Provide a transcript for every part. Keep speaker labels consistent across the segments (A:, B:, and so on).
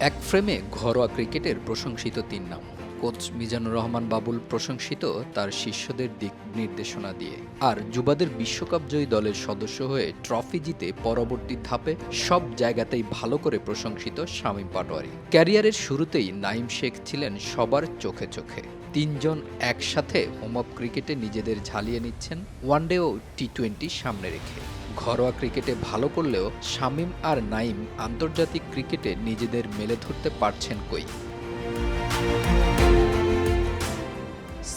A: এক ফ্রেমে ঘরোয়া ক্রিকেটের প্রশংসিত তিন নাম। কোচ মিজানুর রহমান বাবুল প্রশংসিত তার শিষ্যদের দিক নির্দেশনা দিয়ে, আর যুবাদের বিশ্বকাপ জয়ী দলের সদস্য হয়ে ট্রফি জিতে পরবর্তী ধাপে সব জায়গাতেই ভালো করে প্রশংসিত শামীম পাটোয়ারি। ক্যারিয়ারের শুরুতেই নাঈম শেখ ছিলেন সবার চোখে চোখে। তিনজন একসাথে হোম অফ ক্রিকেটে নিজেদের ঝালিয়ে নিচ্ছেন, ওয়ানডে ও টি-20 সামনে রেখে। ঘরোয়া ক্রিকেটে ভালো করলেও শামীম আর নাঈম আন্তর্জাতিক ক্রিকেটে নিজেদের মেলে ধরতে পারছেন কই।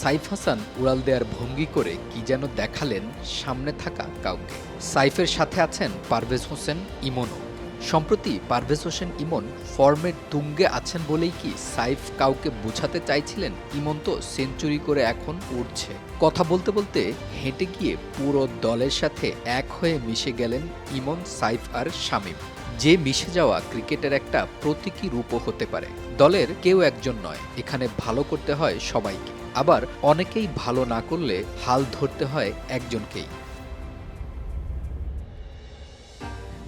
A: সাইফ হাসান উড়াল দেওয়ার ভঙ্গি করে কি যেন দেখালেন সামনে থাকা কাউকে। সাইফের সাথে আছেন পারভেজ হোসেন ইমনও। সম্প্রতি পারভেজ হোসেন ইমন ফর্মের তুঙ্গে আছেন বলেই কি সাইফ কাউকে বোঝাতে চাইছিলেন ইমন তো সেঞ্চুরি করে এখন উঠছে। কথা বলতে বলতে হেঁটে গিয়ে পুরো দলের সাথে এক হয়ে মিশে গেলেন ইমন, সাইফ আর শামীম। যে মিশে যাওয়া ক্রিকেটের একটা প্রতীকী রূপও হতে পারে। দলের কেউ একজন নয়, এখানে ভালো করতে হয় সবাইকে। আবার অনেকেই ভালো না করলে হাল ধরতে হয় একজনকেই।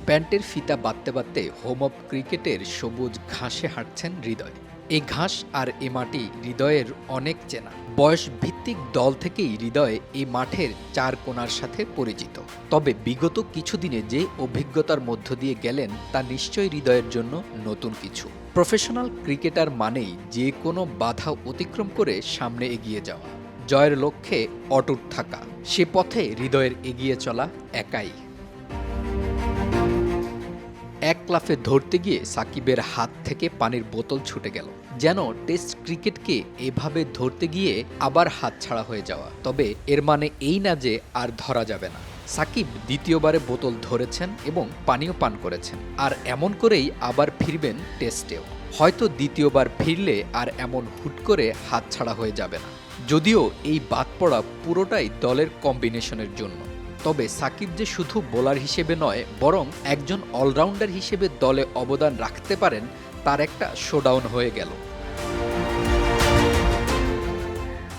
A: প্যান্টের ফিতা বাঁধতে বাঁধতে হোম অফ ক্রিকেটের সবুজ ঘাসে হাঁটছেন হৃদয়। এই ঘাস আর এ মাটি হৃদয়ের অনেক চেনা। বয়স ভিত্তিক দল থেকেই হৃদয় এই মাঠের চার কোণার সাথে পরিচিত। তবে বিগত কিছুদিনে যে অভিজ্ঞতার মধ্য দিয়ে গেলেন তা নিশ্চয়ই হৃদয়ের জন্য নতুন কিছু। প্রফেশনাল ক্রিকেটার মানেই যে কোনো বাধা অতিক্রম করে সামনে এগিয়ে যাওয়া, জয়ের লক্ষ্যে অটুট থাকা। সে পথে হৃদয়ের এগিয়ে চলা একাই। এক লাফে ধরতে গিয়ে সাকিবের হাত থেকে পানির বোতল ছুটে গেল। যেন টেস্ট ক্রিকেটকে এভাবে ধরতে গিয়ে আবার হাত ছাড়া হয়ে যাওয়া। তবে এর মানে এই না যে আর ধরা যাবে না। সাকিব দ্বিতীয়বারে বোতল ধরেছেন এবং পানীয় পান করেছেন, আর এমন করেই আবার ফিরবেন টেস্টেও। হয়তো দ্বিতীয়বার ফিরলে আর এমন হুট করে হাত ছাড়া হয়ে যাবে না। যদিও এই বাদ পড়া পুরোটাই দলের কম্বিনেশনের জন্য। তবে সাকিব যে শুধু বোলার হিসেবে নয়, বরং একজন অলরাউন্ডার হিসেবে দলে অবদান রাখতে পারেন, তার একটা শোডাউন হয়ে গেল।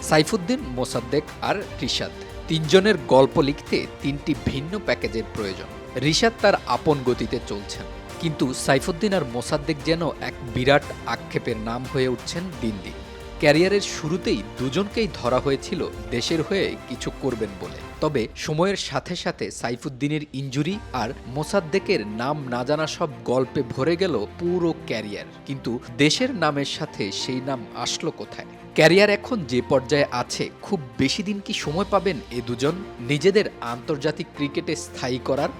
A: সাইফুদ্দিন, মোসাদ্দেক আর রিশাদ, তিনজনের গল্প লিখতে তিনটি ভিন্ন প্যাকেজের প্রয়োজন। রিশাদ তার আপন গতিতে চলছেন, কিন্তু সাইফুদ্দিন আর মোসাদ্দেক যেন এক বিরাট আক্ষেপের নাম হয়ে উঠছেন দিন দিন। ক্যারিয়ারের শুরুতেই দুজনকেই ধরা হয়েছিল দেশের হয়ে কিছু করবেন বলে। তবে সময়ের সাথে সাথে সাইফুদ্দিনের ইনজুরি আর মোসাদ্দেকের নাম না জানা সব গল্পে ভরে গেল পুরো ক্যারিয়ার। কিন্তু দেশের নামের সাথে সেই নাম আসলো কোথায়? ক্যারিয়ার এখন যে পর্যায়ে আছে, খুব বেশি দিন কি সময় পাবেন এ দুজন নিজেদের আন্তর্জাতিক ক্রিকেটে স্থায়ী করার?